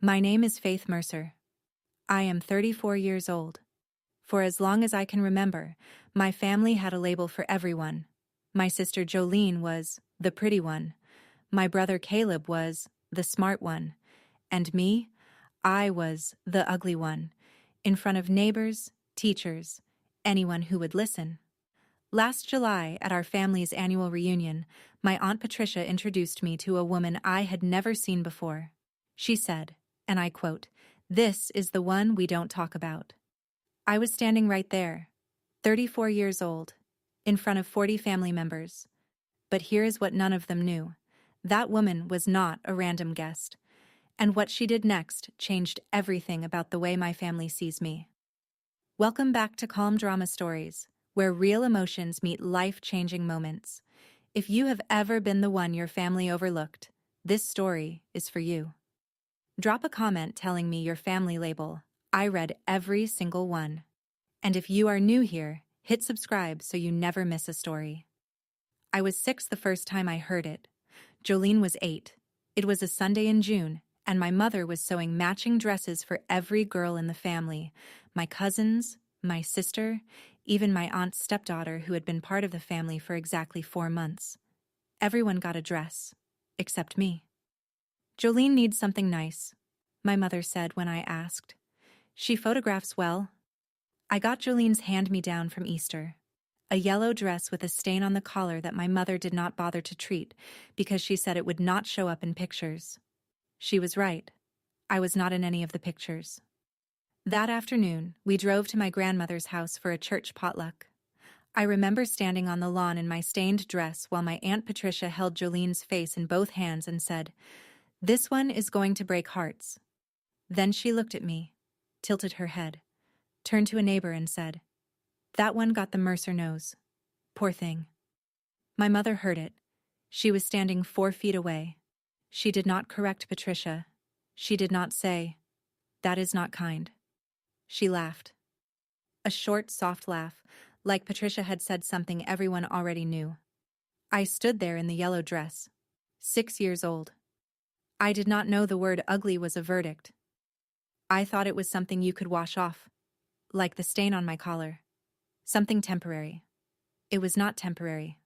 My name is Faith Mercer. I am 34 years old. For as long as I can remember, my family had a label for everyone. My sister Jolene was the pretty one. My brother Caleb was the smart one. And me, I was the ugly one, in front of neighbors, teachers, anyone who would listen. Last July, at our family's annual reunion, my Aunt Patricia introduced me to a woman I had never seen before. She said, and I quote, "This is the one we don't talk about." I was standing right there, 34 years old, in front of 40 family members. But here is what none of them knew. That woman was not a random guest. And what she did next changed everything about the way my family sees me. Welcome back to Calm Drama Stories, where real emotions meet life-changing moments. If you have ever been the one your family overlooked, this story is for you. Drop a comment telling me your family label. I read every single one. And if you are new here, hit subscribe so you never miss a story. I was 6 the first time I heard it. Jolene was 8. It was a Sunday in June, and my mother was sewing matching dresses for every girl in the family. My cousins, my sister, even my aunt's stepdaughter who had been part of the family for exactly 4 months. Everyone got a dress, except me. "Jolene needs something nice," my mother said when I asked. "She photographs well." I got Jolene's hand-me-down from Easter, a yellow dress with a stain on the collar that my mother did not bother to treat because she said it would not show up in pictures. She was right. I was not in any of the pictures. That afternoon, we drove to my grandmother's house for a church potluck. I remember standing on the lawn in my stained dress while my Aunt Patricia held Jolene's face in both hands and said, "This one is going to break hearts." Then she looked at me, tilted her head, turned to a neighbor and said, "That one got the Mercer nose. Poor thing." My mother heard it. She was standing 4 feet away. She did not correct Patricia. She did not say, "That is not kind." She laughed. A short, soft laugh, like Patricia had said something everyone already knew. I stood there in the yellow dress, 6 years old. I did not know the word ugly was a verdict. I thought it was something you could wash off, like the stain on my collar. Something temporary. It was not temporary.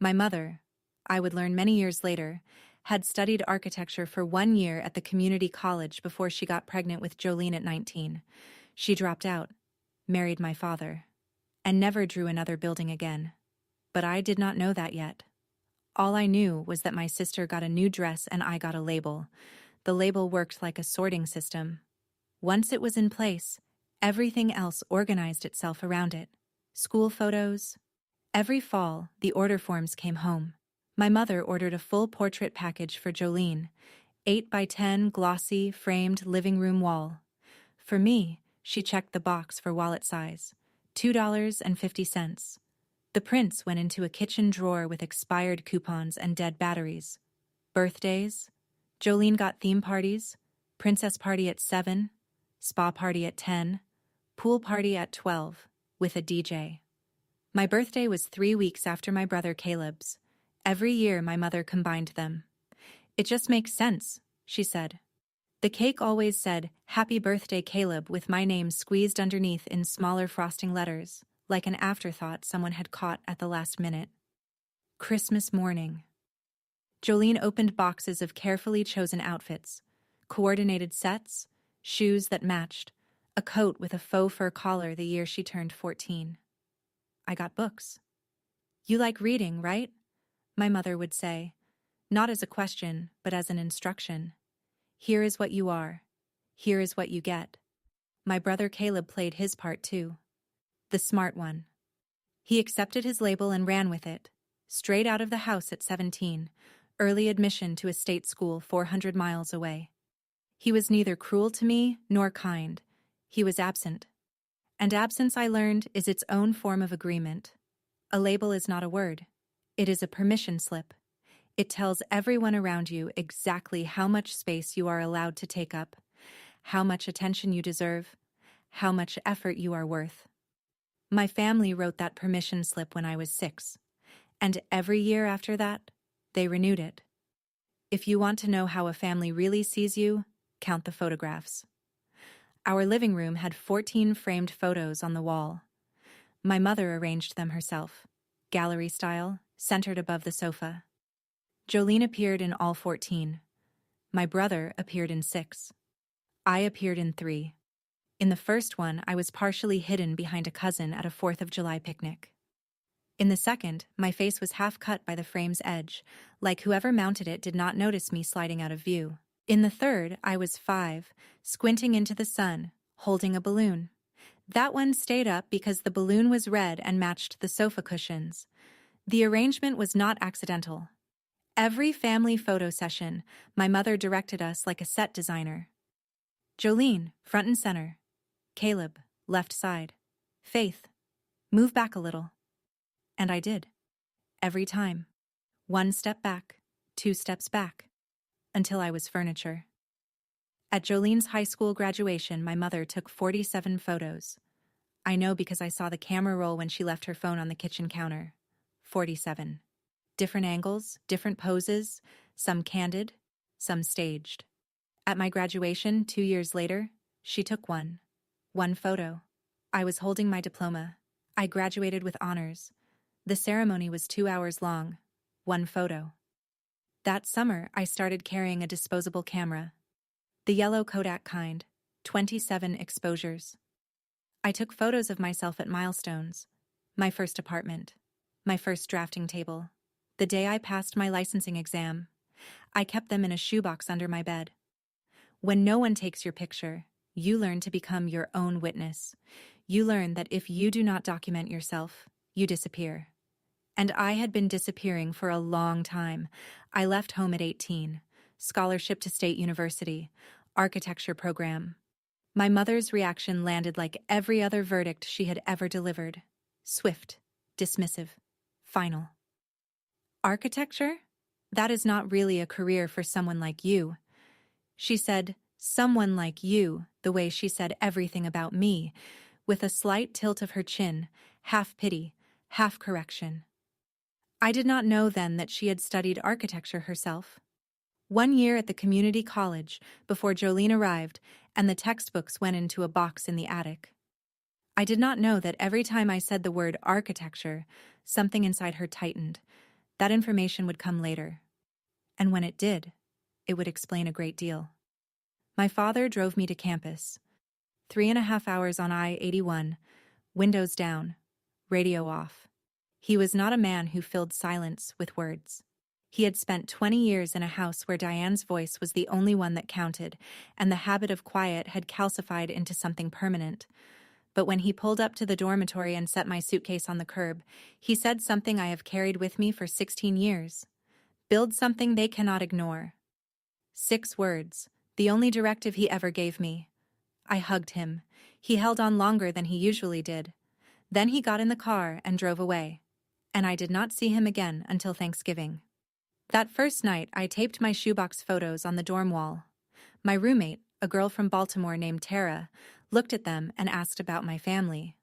My mother, I would learn many years later, had studied architecture for 1 year at the community college before she got pregnant with Jolene at 19. She dropped out, married my father, and never drew another building again. But I did not know that yet. All I knew was that my sister got a new dress and I got a label. The label worked like a sorting system. Once it was in place, everything else organized itself around it. School photos. Every fall, the order forms came home. My mother ordered a full portrait package for Jolene, 8 by 10 glossy, framed living room wall. For me, she checked the box for wallet size, $2.50. The prints went into a kitchen drawer with expired coupons and dead batteries. Birthdays. Jolene got theme parties, princess party at 7, spa party at 10, pool party at 12, with a DJ. My birthday was 3 weeks after my brother Caleb's. Every year my mother combined them. "It just makes sense," she said. The cake always said, "Happy Birthday, Caleb," with my name squeezed underneath in smaller frosting letters, like an afterthought someone had caught at the last minute. Christmas morning. Jolene opened boxes of carefully chosen outfits, coordinated sets, shoes that matched, a coat with a faux fur collar the year she turned 14. I got books. "You like reading, right?" my mother would say, not as a question, but as an instruction. "Here is what you are. Here is what you get." My brother Caleb played his part too. The smart one. He accepted his label and ran with it, straight out of the house at 17, early admission to a state school 400 miles away. He was neither cruel to me nor kind. He was absent. And absence, I learned, is its own form of agreement. A label is not a word. It is a permission slip. It tells everyone around you exactly how much space you are allowed to take up, how much attention you deserve, how much effort you are worth. My family wrote that permission slip when I was 6, and every year after that, they renewed it. If you want to know how a family really sees you, count the photographs. Our living room had 14 framed photos on the wall. My mother arranged them herself, gallery style, centered above the sofa. Jolene appeared in all 14. My brother appeared in 6. I appeared in 3. In the first one, I was partially hidden behind a cousin at a 4th of July picnic. In the second, my face was half cut by the frame's edge, like whoever mounted it did not notice me sliding out of view. In the third, I was 5, squinting into the sun, holding a balloon. That one stayed up because the balloon was red and matched the sofa cushions. The arrangement was not accidental. Every family photo session, my mother directed us like a set designer. Jolene, front and center. Caleb, left side. Faith, move back a little. And I did. Every time. 1 step back, 2 steps back. Until I was furniture. At Jolene's high school graduation, my mother took 47 photos. I know because I saw the camera roll when she left her phone on the kitchen counter. 47. Different angles, different poses, some candid, some staged. At my graduation, 2 years later, she took one photo. I was holding my diploma. I graduated with honors. The ceremony was 2 hours long. 1 photo. That summer, I started carrying a disposable camera. The yellow Kodak kind, 27 exposures. I took photos of myself at milestones. My first apartment. My first drafting table. The day I passed my licensing exam. I kept them in a shoebox under my bed. When no one takes your picture, you learn to become your own witness. You learn that if you do not document yourself, you disappear. And I had been disappearing for a long time. I left home at 18. Scholarship to State University. Architecture program. My mother's reaction landed like every other verdict she had ever delivered. Swift, dismissive, final. Architecture? That is not really a career for someone like you. She said, someone like you, the way she said everything about me, with a slight tilt of her chin, half pity, half correction. I did not know then that she had studied architecture herself. 1 year at the community college before Jolene arrived and the textbooks went into a box in the attic. I did not know that every time I said the word architecture, something inside her tightened. That information would come later. And when it did, it would explain a great deal. My father drove me to campus. 3.5 hours on I-81, windows down, radio off. He was not a man who filled silence with words. He had spent 20 years in a house where Diane's voice was the only one that counted, and the habit of quiet had calcified into something permanent. But when he pulled up to the dormitory and set my suitcase on the curb, he said something I have carried with me for 16 years. Build something they cannot ignore. 6 words, the only directive he ever gave me. I hugged him. He held on longer than he usually did. Then he got in the car and drove away. And I did not see him again until Thanksgiving. That first night, I taped my shoebox photos on the dorm wall. My roommate, a girl from Baltimore named Tara, looked at them and asked about my family.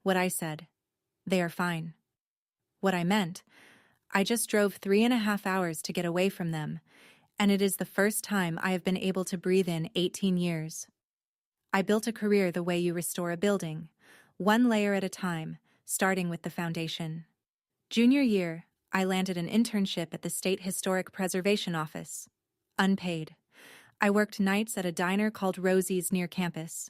What I said, they are fine. What I meant, I just drove 3.5 hours to get away from them, and it is the first time I have been able to breathe in 18 years. I built a career the way you restore a building, 1 layer at a time, starting with the foundation. Junior year, I landed an internship at the State Historic Preservation Office. Unpaid. I worked nights at a diner called Rosie's near campus.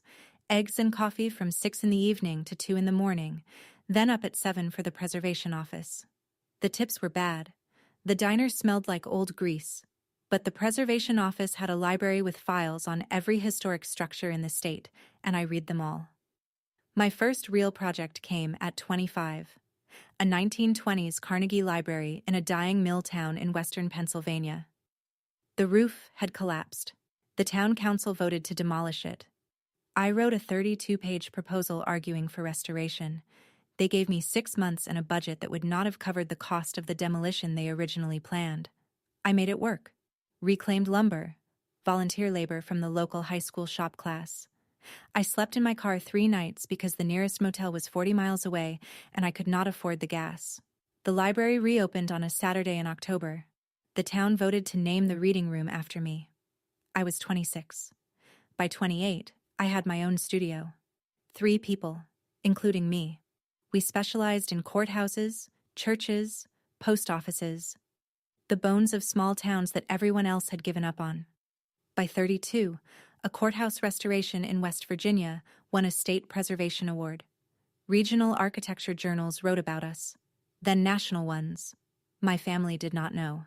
Eggs and coffee from 6 in the evening to 2 in the morning, then up at 7 for the preservation office. The tips were bad. The diner smelled like old grease. But the preservation office had a library with files on every historic structure in the state, and I read them all. My first real project came at 25. A 1920s Carnegie Library in a dying mill town in western Pennsylvania. The roof had collapsed. The town council voted to demolish it. I wrote a 32-page proposal arguing for restoration. They gave me 6 months and a budget that would not have covered the cost of the demolition they originally planned. I made it work. Reclaimed lumber, volunteer labor from the local high school shop class. I slept in my car 3 nights because the nearest motel was 40 miles away and I could not afford the gas. The library reopened on a Saturday in October. The town voted to name the reading room after me. I was 26. By 28, I had my own studio. 3 people, including me. We specialized in courthouses, churches, post offices, the bones of small towns that everyone else had given up on. By 32, a courthouse restoration in West Virginia won a state preservation award. Regional architecture journals wrote about us, then national ones. My family did not know.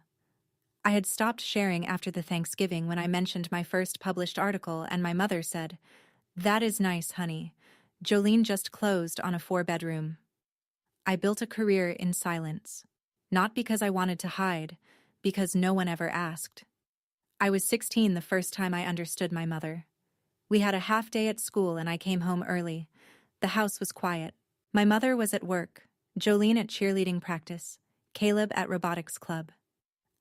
I had stopped sharing after the Thanksgiving when I mentioned my first published article, and my mother said, "That is nice, honey. Jolene just closed on a 4-bedroom." I built a career in silence. Not because I wanted to hide, because no one ever asked. I was 16 the first time I understood my mother. We had a half day at school and I came home early. The house was quiet. My mother was at work, Jolene at cheerleading practice, Caleb at robotics club.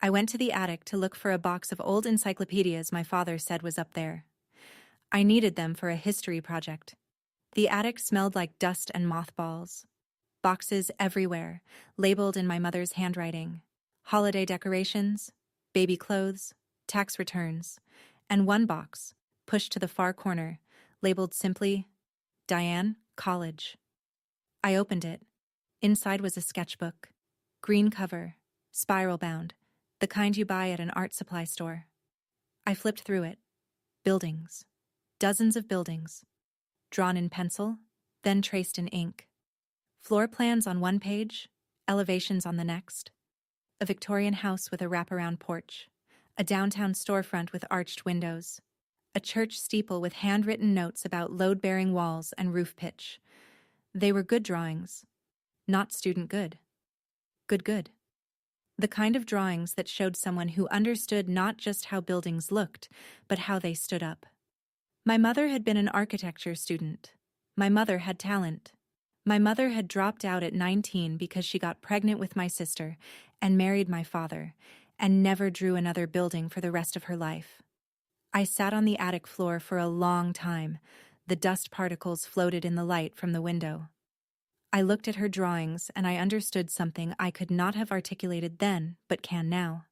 I went to the attic to look for a box of old encyclopedias my father said was up there. I needed them for a history project. The attic smelled like dust and mothballs. Boxes everywhere, labeled in my mother's handwriting. Holiday decorations, baby clothes, tax returns, and one box, pushed to the far corner, labeled simply, Diane, College. I opened it. Inside was a sketchbook. Green cover, spiral bound, the kind you buy at an art supply store. I flipped through it. Buildings. Dozens of buildings. Drawn in pencil, then traced in ink. Floor plans on one page, elevations on the next. A Victorian house with a wraparound porch. A downtown storefront with arched windows. A church steeple with handwritten notes about load-bearing walls and roof pitch. They were good drawings. Not student good. Good. The kind of drawings that showed someone who understood not just how buildings looked, but how they stood up. My mother had been an architecture student. My mother had talent. My mother had dropped out at 19 because she got pregnant with my sister and married my father, and never drew another building for the rest of her life. I sat on the attic floor for a long time. The dust particles floated in the light from the window. I looked at her drawings and I understood something I could not have articulated then, but can now.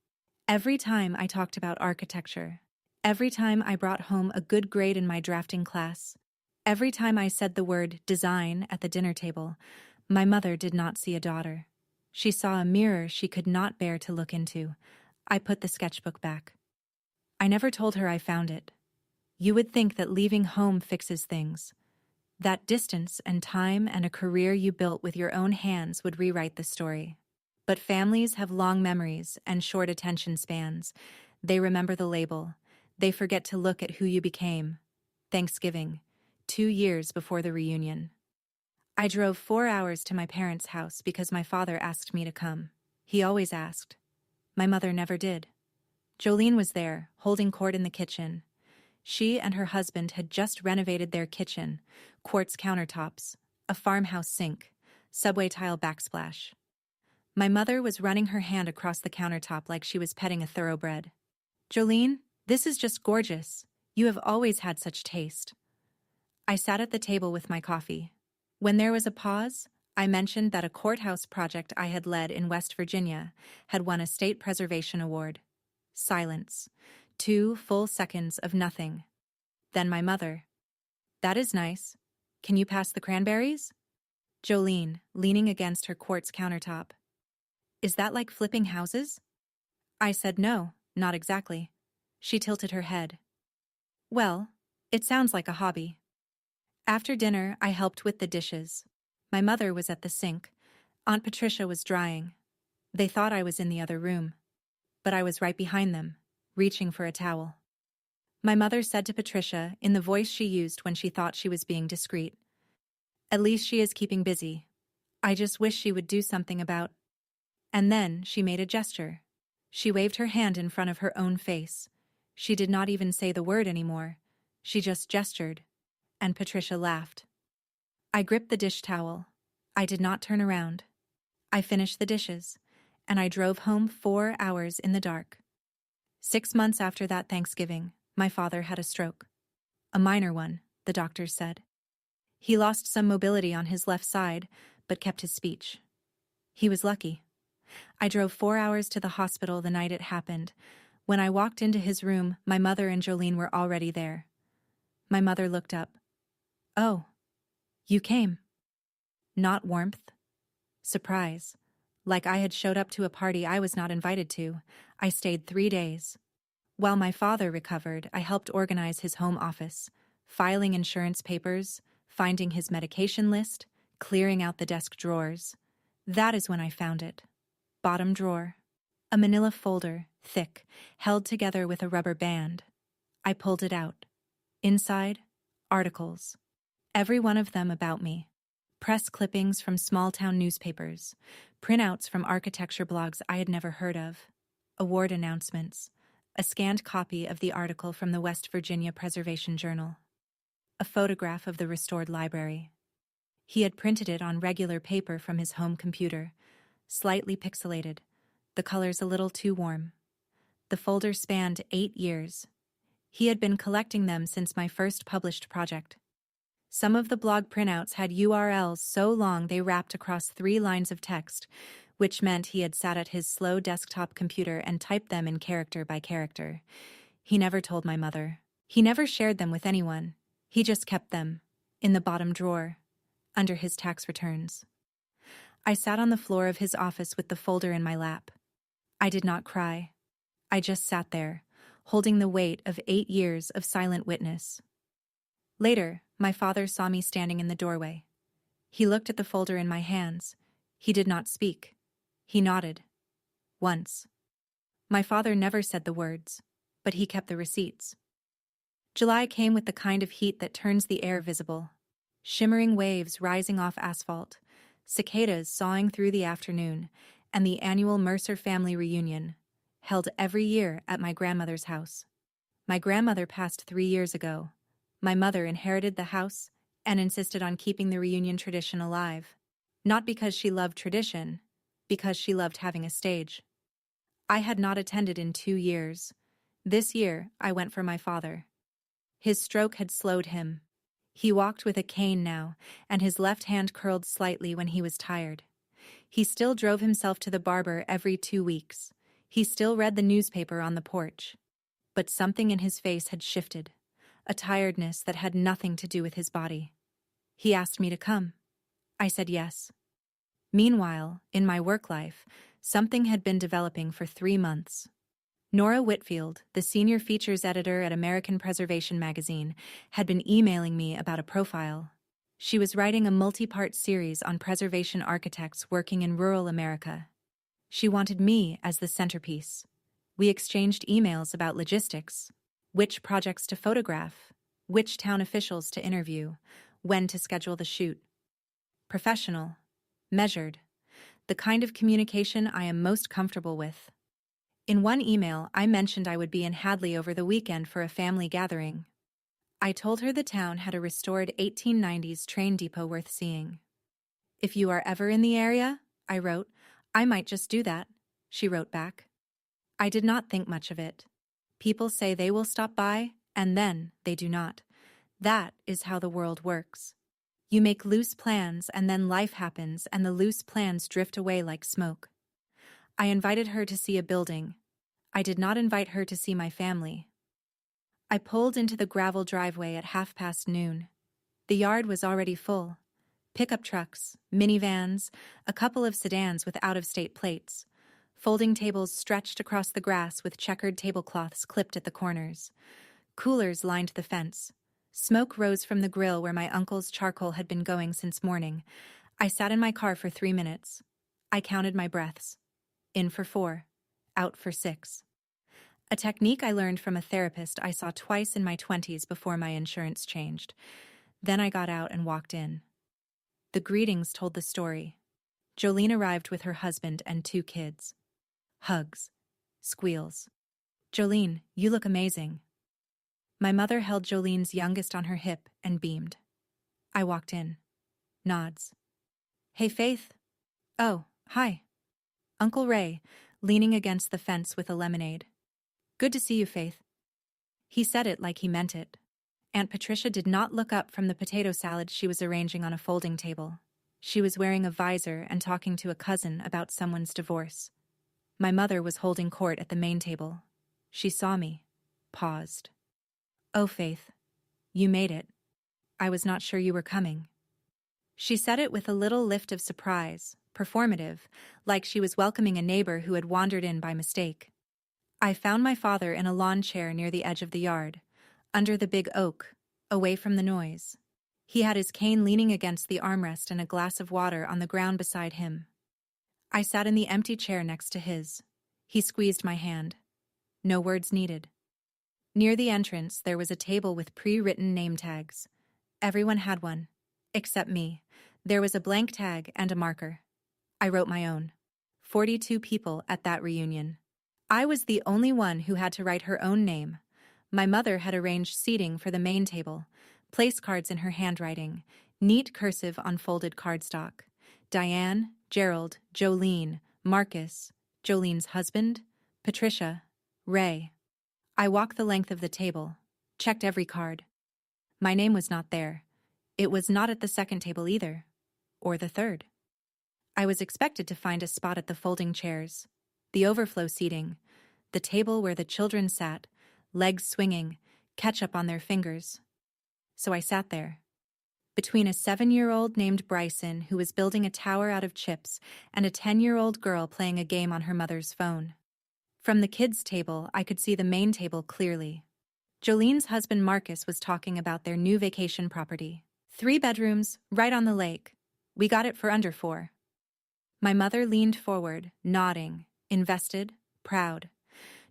Every time I talked about architecture, every time I brought home a good grade in my drafting class, every time I said the word design at the dinner table, my mother did not see a daughter. She saw a mirror she could not bear to look into. I put the sketchbook back. I never told her I found it. You would think that leaving home fixes things. That distance and time and a career you built with your own hands would rewrite the story. But families have long memories and short attention spans. They remember the label. They forget to look at who you became. Thanksgiving, 2 years before the reunion. I drove 4 hours to my parents' house because my father asked me to come. He always asked. My mother never did. Jolene was there, holding court in the kitchen. She and her husband had just renovated their kitchen, quartz countertops, a farmhouse sink, subway tile backsplash. My mother was running her hand across the countertop like she was petting a thoroughbred. "Jolene, this is just gorgeous. You have always had such taste." I sat at the table with my coffee. When there was a pause, I mentioned that a courthouse project I had led in West Virginia had won a state preservation award. Silence. 2 full seconds of nothing. Then my mother. "That is nice. Can you pass the cranberries?" Jolene, leaning against her quartz countertop. "Is that like flipping houses?" I said no, not exactly. She tilted her head. "Well, it sounds like a hobby." After dinner, I helped with the dishes. My mother was at the sink. Aunt Patricia was drying. They thought I was in the other room. But I was right behind them, reaching for a towel. My mother said to Patricia, in the voice she used when she thought she was being discreet, "At least she is keeping busy. I just wish she would do something about..." And then she made a gesture. She waved her hand in front of her own face. She did not even say the word anymore. She just gestured. And Patricia laughed. I gripped the dish towel. I did not turn around. I finished the dishes, and I drove home 4 hours in the dark. 6 months after that Thanksgiving, my father had a stroke. A minor one, the doctors said. He lost some mobility on his left side, but kept his speech. He was lucky. I drove 4 hours to the hospital the night it happened. When I walked into his room, my mother and Jolene were already there. My mother looked up. "Oh, you came." Not warmth. Surprise. Like I had showed up to a party I was not invited to. I stayed 3 days. While my father recovered, I helped organize his home office, filing insurance papers, finding his medication list, clearing out the desk drawers. That is when I found it. Bottom drawer. A manila folder, thick, held together with a rubber band. I pulled it out. Inside, articles. Every one of them about me. Press clippings from small-town newspapers, printouts from architecture blogs I had never heard of, award announcements, a scanned copy of the article from the West Virginia Preservation Journal, a photograph of the restored library. He had printed it on regular paper from his home computer, slightly pixelated, the colors a little too warm. The folder spanned 8 years. He had been collecting them since my first published project. Some of the blog printouts had URLs so long they wrapped across 3 lines of text, which meant he had sat at his slow desktop computer and typed them in character by character. He never told my mother. He never shared them with anyone. He just kept them, in the bottom drawer, under his tax returns. I sat on the floor of his office with the folder in my lap. I did not cry. I just sat there, holding the weight of 8 years of silent witness. Later, my father saw me standing in the doorway. He looked at the folder in my hands. He did not speak. He nodded. Once. My father never said the words, but he kept the receipts. July came with the kind of heat that turns the air visible. Shimmering waves rising off asphalt, cicadas sawing through the afternoon, and the annual Mercer family reunion, held every year at my grandmother's house. My grandmother passed 3 years ago. My mother inherited the house and insisted on keeping the reunion tradition alive. Not because she loved tradition, because she loved having a stage. I had not attended in 2 years. This year, I went for my father. His stroke had slowed him. He walked with a cane now, and his left hand curled slightly when he was tired. He still drove himself to the barber every 2 weeks. He still read the newspaper on the porch. But something in his face had shifted. A tiredness that had nothing to do with his body. He asked me to come. I said yes. Meanwhile, in my work life, something had been developing for 3 months. Nora Whitfield, the senior features editor at American Preservation magazine, had been emailing me about a profile. She was writing a multi-part series on preservation architects working in rural America. She wanted me as the centerpiece. We exchanged emails about logistics. Which projects to photograph, which town officials to interview, when to schedule the shoot. Professional, measured, the kind of communication I am most comfortable with. In one email, I mentioned I would be in Hadley over the weekend for a family gathering. I told her the town had a restored 1890s train depot worth seeing. If you are ever in the area, I wrote, I might just do that, she wrote back. I did not think much of it. People say they will stop by, and then they do not. That is how the world works. You make loose plans, and then life happens, and the loose plans drift away like smoke. I invited her to see a building. I did not invite her to see my family. I pulled into the gravel driveway at noon. The yard was already full. Pickup trucks, minivans, a couple of sedans with out-of-state plates. Folding tables stretched across the grass with checkered tablecloths clipped at the corners. Coolers lined the fence. Smoke rose from the grill where my uncle's charcoal had been going since morning. I sat in my car for 3 minutes. I counted my breaths. In for 4, out for 6. A technique I learned from a therapist I saw twice in my 20s before my insurance changed. Then I got out and walked in. The greetings told the story. Jolene arrived with her husband and 2 kids. Hugs. Squeals. Jolene, you look amazing. My mother held Jolene's youngest on her hip and beamed. I walked in. Nods. Hey, Faith. Oh, hi. Uncle Ray, leaning against the fence with a lemonade. Good to see you, Faith. He said it like he meant it. Aunt Patricia did not look up from the potato salad she was arranging on a folding table. She was wearing a visor and talking to a cousin about someone's divorce. My mother was holding court at the main table. She saw me, paused. Oh, Faith, You made it. I was not sure you were coming." She said it with a little lift of surprise, performative, like she was welcoming a neighbor who had wandered in by mistake. I found my father in a lawn chair near the edge of the yard, under the big oak, away from the noise. He had his cane leaning against the armrest and a glass of water on the ground beside him. I sat in the empty chair next to his. He squeezed my hand. No words needed. Near the entrance, there was a table with pre-written name tags. Everyone had one, except me. There was a blank tag and a marker. I wrote my own. 42 people at that reunion. I was the only one who had to write her own name. My mother had arranged seating for the main table, place cards in her handwriting, neat cursive on folded cardstock. Diane, Gerald, Jolene, Marcus, Jolene's husband, Patricia, Ray. I walked the length of the table, checked every card. My name was not there. It was not at the second table either, or the third. I was expected to find a spot at the folding chairs, the overflow seating, the table where the children sat, legs swinging, ketchup on their fingers. So I sat there, between a 7-year-old named Bryson who was building a tower out of chips and a 10-year-old girl playing a game on her mother's phone. From the kids' table, I could see the main table clearly. Jolene's husband Marcus was talking about their new vacation property. 3 bedrooms, right on the lake. We got it for under 4. My mother leaned forward, nodding, invested, proud.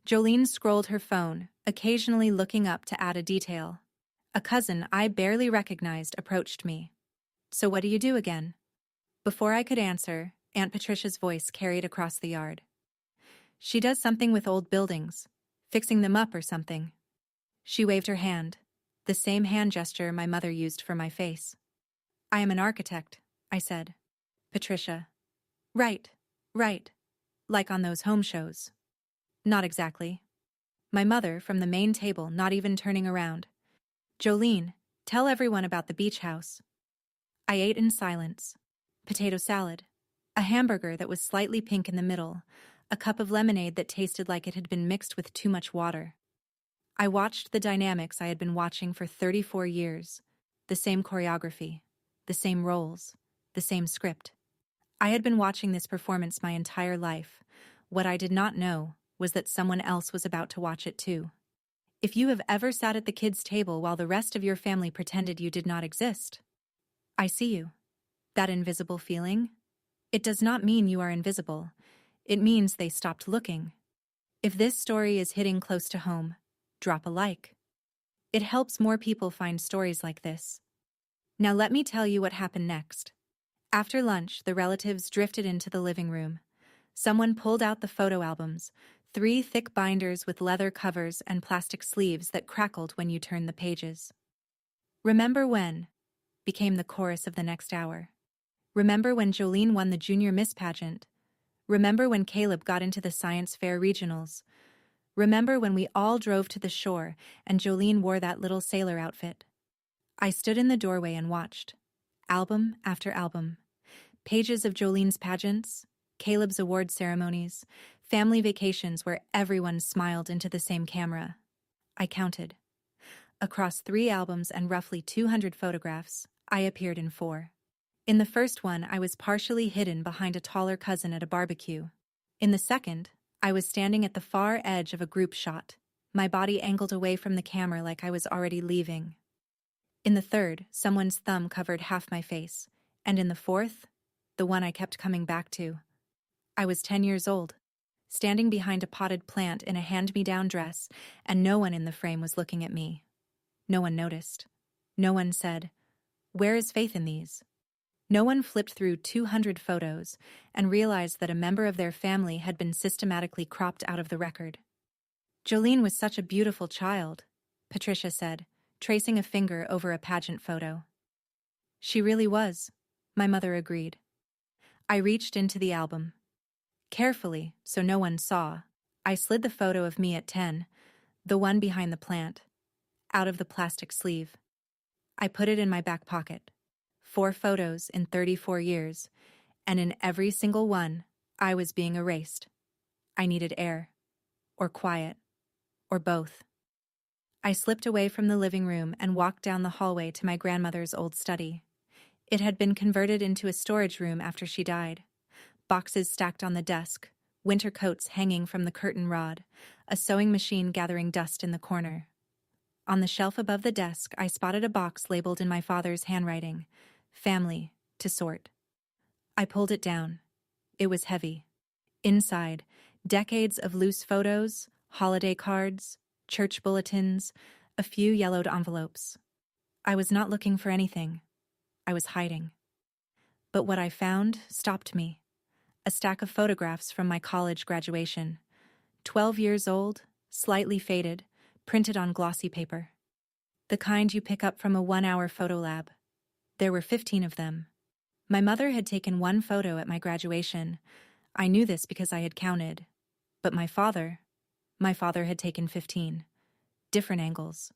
Jolene scrolled her phone, occasionally looking up to add a detail. A cousin I barely recognized approached me. "So what do you do again?" Before I could answer, Aunt Patricia's voice carried across the yard. "She does something with old buildings, fixing them up or something." She waved her hand, the same hand gesture my mother used for my face. "I am an architect," I said. Patricia. Right. Like on those home shows." "Not exactly." My mother, from the main table, not even turning around. "Jolene, tell everyone about the beach house." I ate in silence. Potato salad, a hamburger that was slightly pink in the middle, a cup of lemonade that tasted like it had been mixed with too much water. I watched the dynamics I had been watching for 34 years. The same choreography, the same roles, the same script. I had been watching this performance my entire life. What I did not know was that someone else was about to watch it too. If you have ever sat at the kids' table while the rest of your family pretended you did not exist, I see you. That invisible feeling? It does not mean you are invisible. It means they stopped looking. If this story is hitting close to home, drop a like. It helps more people find stories like this. Now let me tell you what happened next. After lunch, the relatives drifted into the living room. Someone pulled out the photo albums, 3 thick binders with leather covers and plastic sleeves that crackled when you turned the pages. "Remember when?" became the chorus of the next hour. "Remember when Jolene won the Junior Miss pageant? Remember when Caleb got into the science fair regionals? Remember when we all drove to the shore and Jolene wore that little sailor outfit?" I stood in the doorway and watched. Album after album. Pages of Jolene's pageants, Caleb's award ceremonies, family vacations where everyone smiled into the same camera. I counted. Across 3 albums and roughly 200 photographs, I appeared in 4. In the first one, I was partially hidden behind a taller cousin at a barbecue. In the second, I was standing at the far edge of a group shot, my body angled away from the camera like I was already leaving. In the third, someone's thumb covered half my face, and in the fourth, the one I kept coming back to, I was 10 years old, standing behind a potted plant in a hand-me-down dress, and no one in the frame was looking at me. No one noticed. No one said, "Where is Faith in these?" No one flipped through 200 photos and realized that a member of their family had been systematically cropped out of the record. "Jolene was such a beautiful child," Patricia said, tracing a finger over a pageant photo. "She really was," my mother agreed. I reached into the album. Carefully, so no one saw, I slid the photo of me at 10, the one behind the plant, out of the plastic sleeve. I put it in my back pocket. 4 photos in 34 years, and in every single one, I was being erased. I needed air, or quiet, or both. I slipped away from the living room and walked down the hallway to my grandmother's old study. It had been converted into a storage room after she died. Boxes stacked on the desk, winter coats hanging from the curtain rod, a sewing machine gathering dust in the corner. On the shelf above the desk, I spotted a box labeled in my father's handwriting, "Family, to sort." I pulled it down. It was heavy. Inside, decades of loose photos, holiday cards, church bulletins, a few yellowed envelopes. I was not looking for anything. I was hiding. But what I found stopped me. A stack of photographs from my college graduation. 12 years old, slightly faded, printed on glossy paper. The kind you pick up from a 1-hour photo lab. There were 15 of them. My mother had taken one photo at my graduation. I knew this because I had counted. But my father had taken 15. Different angles.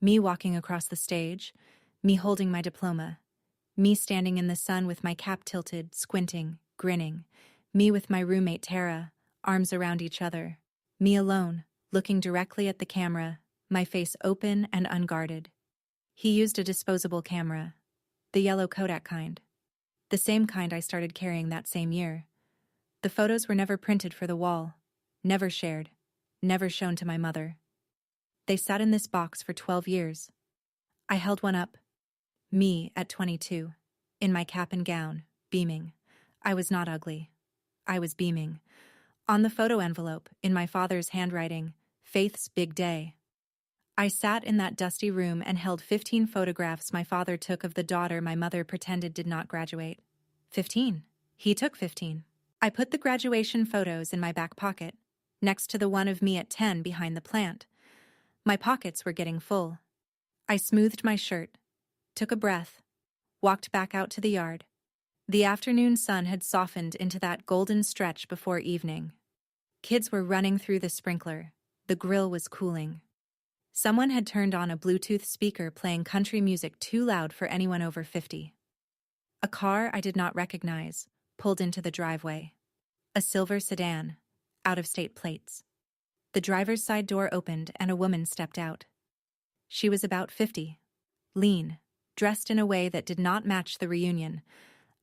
Me walking across the stage, me holding my diploma, me standing in the sun with my cap tilted, squinting, grinning, me with my roommate Tara, arms around each other, me alone, looking directly at the camera, my face open and unguarded. He used a disposable camera, the yellow Kodak kind, the same kind I started carrying that same year. The photos were never printed for the wall, never shared, never shown to my mother. They sat in this box for 12 years. I held one up. Me at 22, in my cap and gown, beaming. I was not ugly. I was beaming. On the photo envelope, in my father's handwriting, "Faith's Big Day." I sat in that dusty room and held 15 photographs my father took of the daughter my mother pretended did not graduate. 15. He took 15. I put the graduation photos in my back pocket, next to the one of me at 10 behind the plant. My pockets were getting full. I smoothed my shirt, took a breath, walked back out to the yard. The afternoon sun had softened into that golden stretch before evening. Kids were running through the sprinkler. The grill was cooling. Someone had turned on a Bluetooth speaker playing country music too loud for anyone over 50. A car I did not recognize pulled into the driveway. A silver sedan, out-of-state plates. The driver's side door opened and a woman stepped out. She was about 50, lean, dressed in a way that did not match the reunion.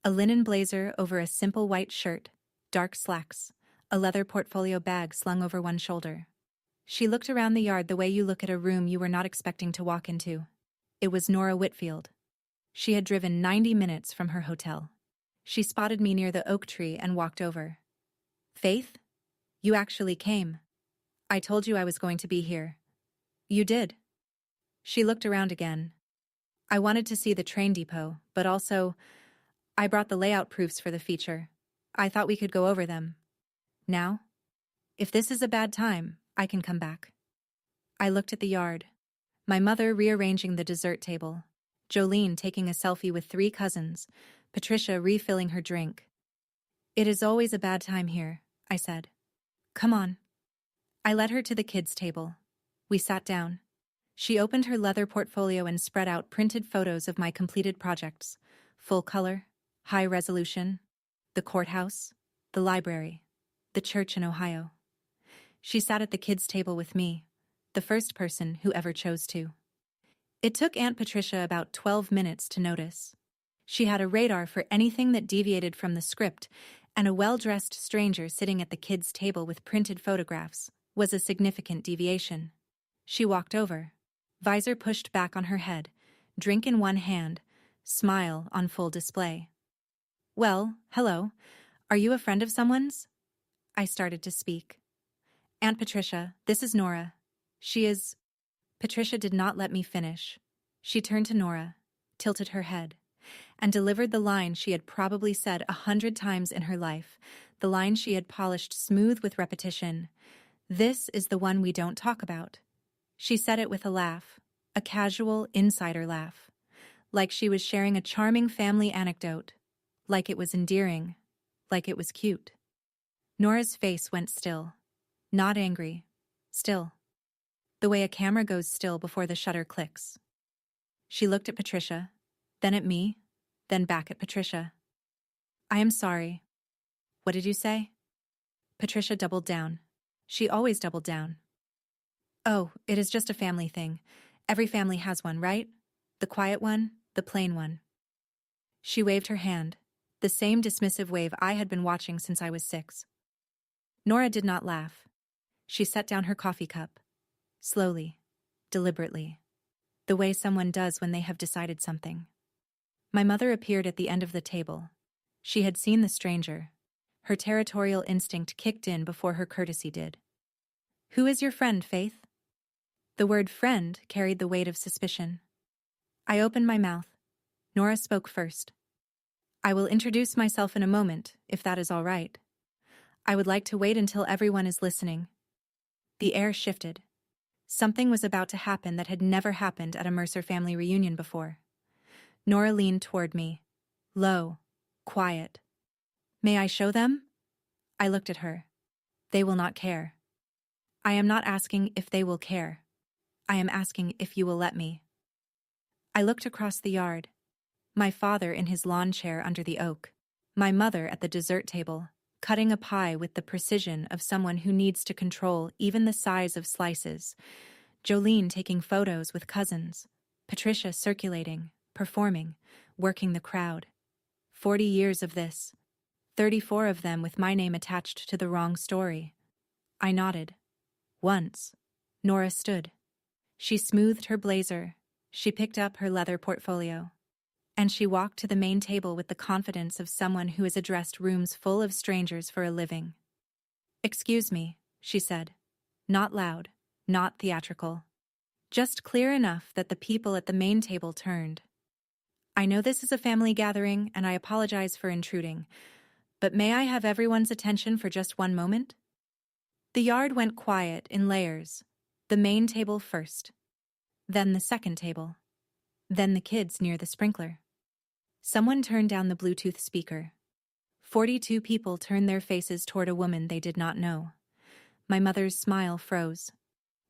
A linen blazer over a simple white shirt, dark slacks, a leather portfolio bag slung over one shoulder. She looked around the yard the way you look at a room you were not expecting to walk into. It was Nora Whitfield. She had driven 90 minutes from her hotel. She spotted me near the oak tree and walked over. "Faith? You actually came. I told you I was going to be here." "You did." She looked around again. "I wanted to see the train depot, but also, I brought the layout proofs for the feature. I thought we could go over them. Now? If this is a bad time, I can come back." I looked at the yard. My mother rearranging the dessert table. Jolene taking a selfie with 3 cousins. Patricia refilling her drink. "It is always a bad time here," I said. "Come on." I led her to the kids' table. We sat down. She opened her leather portfolio and spread out printed photos of my completed projects. Full color, high resolution, the courthouse, the library, the church in Ohio. She sat at the kids' table with me, the first person who ever chose to. It took Aunt Patricia about 12 minutes to notice. She had a radar for anything that deviated from the script, and a well-dressed stranger sitting at the kids' table with printed photographs was a significant deviation. She walked over, visor pushed back on her head, drink in one hand, smile on full display. "Well, hello. Are you a friend of someone's?" I started to speak. "Aunt Patricia, this is Nora. She is..." Patricia did not let me finish. She turned to Nora, tilted her head, and delivered the line she had probably said 100 times in her life, the line she had polished smooth with repetition. "This is the one we don't talk about." She said it with a laugh, a casual insider laugh, like she was sharing a charming family anecdote, like it was endearing, like it was cute. Nora's face went still, not angry, still. The way a camera goes still before the shutter clicks. She looked at Patricia, then at me, then back at Patricia. "I am sorry." "What did you say?" Patricia doubled down. She always doubled down. Oh, it is just a family thing. Every family has one, right? The quiet one, the plain one. She waved her hand, the same dismissive wave I had been watching since I was 6. Nora did not laugh. She set down her coffee cup. Slowly, deliberately. The way someone does when they have decided something. My mother appeared at the end of the table. She had seen the stranger. Her territorial instinct kicked in before her courtesy did. "Who is your friend, Faith?" The word friend carried the weight of suspicion. I opened my mouth. Nora spoke first. "I will introduce myself in a moment, if that is all right. I would like to wait until everyone is listening." The air shifted. Something was about to happen that had never happened at a Mercer family reunion before. Nora leaned toward me. Low. Quiet. "May I show them?" I looked at her. "They will not care." "I am not asking if they will care. I am asking if you will let me." I looked across the yard. My father in his lawn chair under the oak. My mother at the dessert table, cutting a pie with the precision of someone who needs to control even the size of slices. Jolene taking photos with cousins. Patricia circulating, performing, working the crowd. 40 years of this. 34 of them with my name attached to the wrong story. I nodded. Once, Nora stood. She smoothed her blazer. She picked up her leather portfolio. And she walked to the main table with the confidence of someone who has addressed rooms full of strangers for a living. "Excuse me," she said. Not loud, not theatrical. Just clear enough that the people at the main table turned. "I know this is a family gathering, and I apologize for intruding, but may I have everyone's attention for just one moment?" The yard went quiet in layers. The main table first. Then the second table. Then the kids near the sprinkler. Someone turned down the Bluetooth speaker. 42 people turned their faces toward a woman they did not know. My mother's smile froze.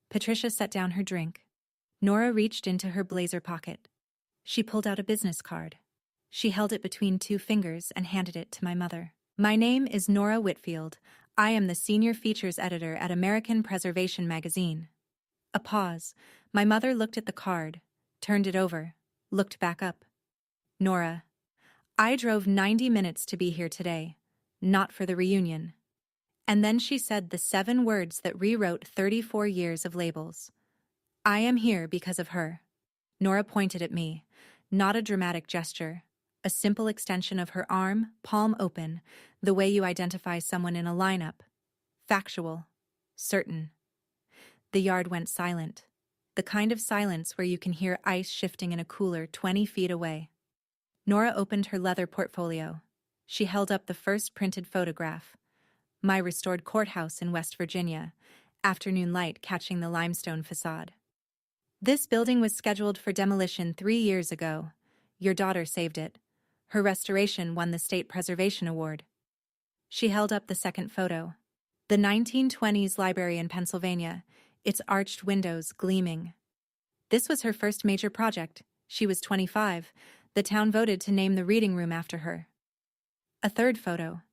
Patricia set down her drink. Nora reached into her blazer pocket. She pulled out a business card. She held it between 2 fingers and handed it to my mother. "My name is Nora Whitfield. I am the senior features editor at American Preservation magazine." A pause. My mother looked at the card, turned it over, looked back up. "Nora, I drove 90 minutes to be here today, not for the reunion." And then she said the 7 words that rewrote 34 years of labels. "I am here because of her." Nora pointed at me, not a dramatic gesture, a simple extension of her arm, palm open, the way you identify someone in a lineup. Factual. Certain. The yard went silent. The kind of silence where you can hear ice shifting in a cooler 20 feet away. Nora opened her leather portfolio. She held up the first printed photograph. My restored courthouse in West Virginia, afternoon light catching the limestone facade. "This building was scheduled for demolition 3 years ago. Your daughter saved it. Her restoration won the State Preservation Award." She held up the second photo. The 1920s library in Pennsylvania, its arched windows gleaming. This was her first major project. She was 25. The town voted to name the reading room after her. A third photo.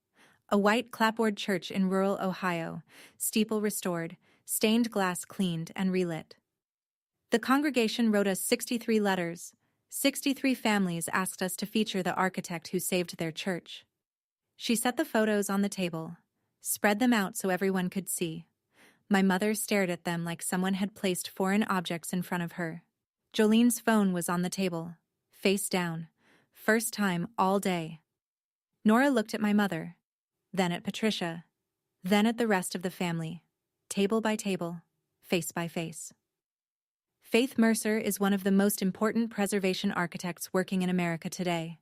A white clapboard church in rural Ohio, steeple restored, stained glass cleaned and relit. The congregation wrote us 63 letters. 63 families asked us to feature the architect who saved their church. She set the photos on the table, spread them out so everyone could see. My mother stared at them like someone had placed foreign objects in front of her. Jolene's phone was on the table, face down. First time all day. Nora looked at my mother, then at Patricia, then at the rest of the family, table by table, face by face. Faith Mercer is one of the most important preservation architects working in America today.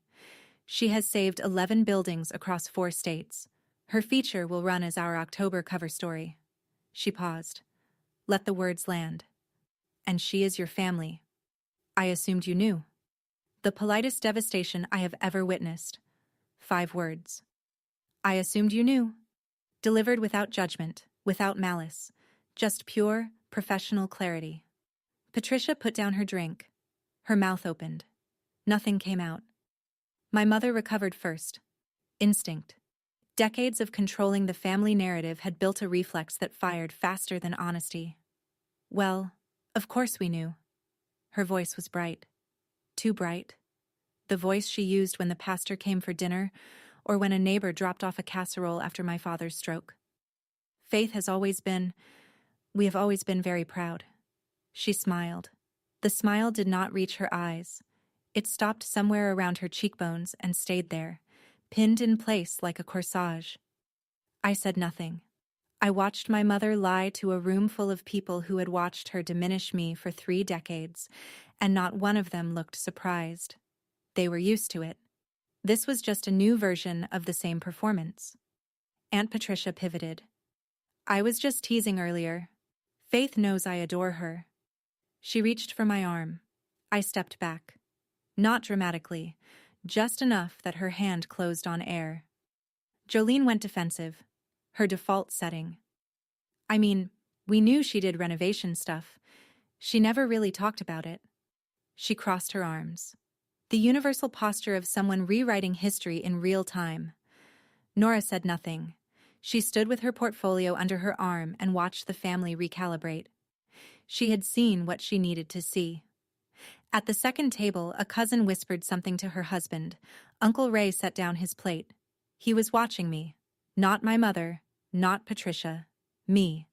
She has saved 11 buildings across 4 states. Her feature will run as our October cover story. She paused. Let the words land. "And she is your family. I assumed you knew." The politest devastation I have ever witnessed. 5 words. "I assumed you knew." Delivered without judgment, without malice, just pure, professional clarity. Patricia put down her drink. Her mouth opened. Nothing came out. My mother recovered first. Instinct. Decades of controlling the family narrative had built a reflex that fired faster than honesty. Well, of course we knew. Her voice was bright. Too bright. The voice she used when the pastor came for dinner, or when a neighbor dropped off a casserole after my father's stroke. Faith has always been, we have always been very proud. She smiled. The smile did not reach her eyes. It stopped somewhere around her cheekbones and stayed there, pinned in place like a corsage. I said nothing. I watched my mother lie to a room full of people who had watched her diminish me for 3 decades, and not one of them looked surprised. They were used to it. This was just a new version of the same performance. Aunt Patricia pivoted. I was just teasing earlier. Faith knows I adore her. She reached for my arm. I stepped back. Not dramatically, just enough that her hand closed on air. Jolene went defensive, her default setting. I mean, we knew she did renovation stuff. She never really talked about it. She crossed her arms. The universal posture of someone rewriting history in real time. Nora said nothing. She stood with her portfolio under her arm and watched the family recalibrate. She had seen what she needed to see. At the second table, a cousin whispered something to her husband. Uncle Ray set down his plate. He was watching me. Not my mother, not Patricia. Me.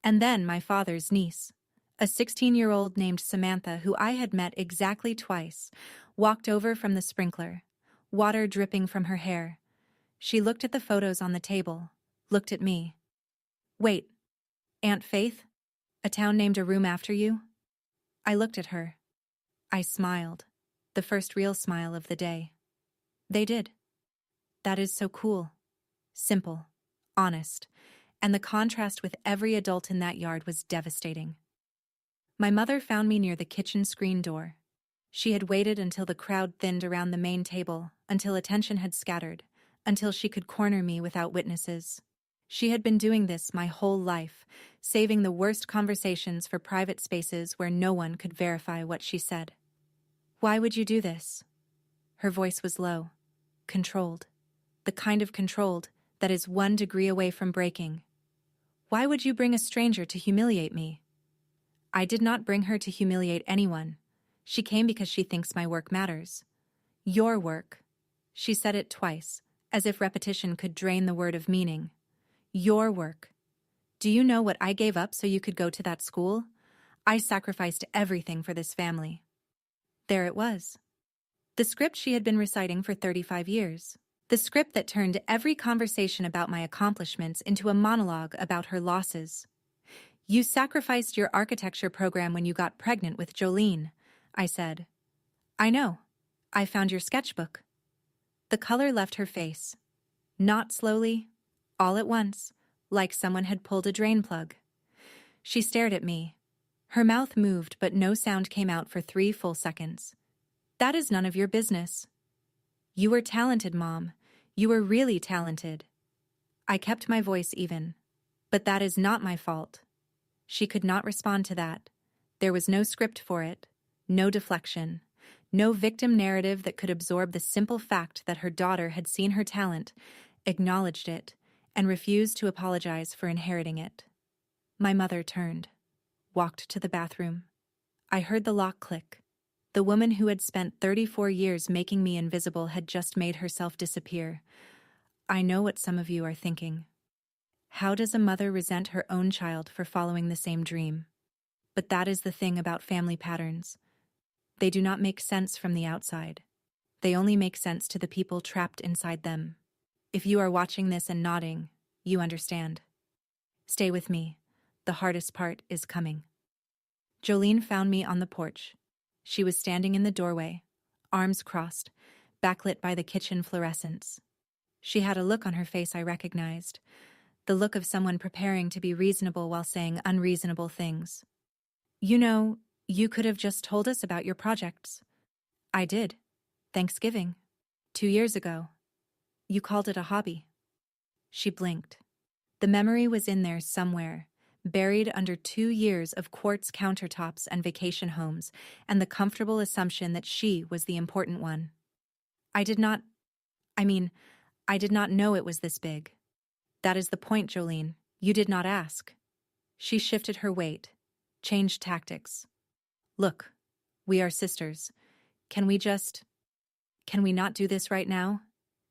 And then my father's niece. A 16-year-old named Samantha, who I had met exactly twice, walked over from the sprinkler, water dripping from her hair. She looked at the photos on the table, looked at me. Wait, Aunt Faith? A town named a room after you? I looked at her. I smiled, the first real smile of the day. They did. That is so cool. Simple, honest, and the contrast with every adult in that yard was devastating. My mother found me near the kitchen screen door. She had waited until the crowd thinned around the main table, until attention had scattered, until she could corner me without witnesses. She had been doing this my whole life, saving the worst conversations for private spaces where no one could verify what she said. Why would you do this? Her voice was low, controlled. The kind of controlled that is 1 degree away from breaking. Why would you bring a stranger to humiliate me? I did not bring her to humiliate anyone. She came because she thinks my work matters. Your work. She said it twice, as if repetition could drain the word of meaning. Your work. Do you know what I gave up so you could go to that school? I sacrificed everything for this family. There it was. The script she had been reciting for 35 years. The script that turned every conversation about my accomplishments into a monologue about her losses. You sacrificed your architecture program when you got pregnant with Jolene, I said. I know. I found your sketchbook. The color left her face. Not slowly, all at once, like someone had pulled a drain plug. She stared at me. Her mouth moved, but no sound came out for 3 full seconds. That is none of your business. You were talented, Mom. You were really talented. I kept my voice even. But that is not my fault. She could not respond to that. There was no script for it, no deflection, no victim narrative that could absorb the simple fact that her daughter had seen her talent, acknowledged it, and refused to apologize for inheriting it. My mother turned, walked to the bathroom. I heard the lock click. The woman who had spent 34 years making me invisible had just made herself disappear. I know what some of you are thinking. How does a mother resent her own child for following the same dream? But that is the thing about family patterns. They do not make sense from the outside. They only make sense to the people trapped inside them. If you are watching this and nodding, you understand. Stay with me. The hardest part is coming. Jolene found me on the porch. She was standing in the doorway, arms crossed, backlit by the kitchen fluorescents. She had a look on her face I recognized, the look of someone preparing to be reasonable while saying unreasonable things. You know, you could have just told us about your projects. I did. Thanksgiving. 2 years ago. You called it a hobby. She blinked. The memory was in there somewhere, buried under 2 years of quartz countertops and vacation homes, and the comfortable assumption that she was the important one. I did not know it was this big. That is the point, Jolene. You did not ask. She shifted her weight, Change tactics. Look, we are sisters. Can we not do this right now?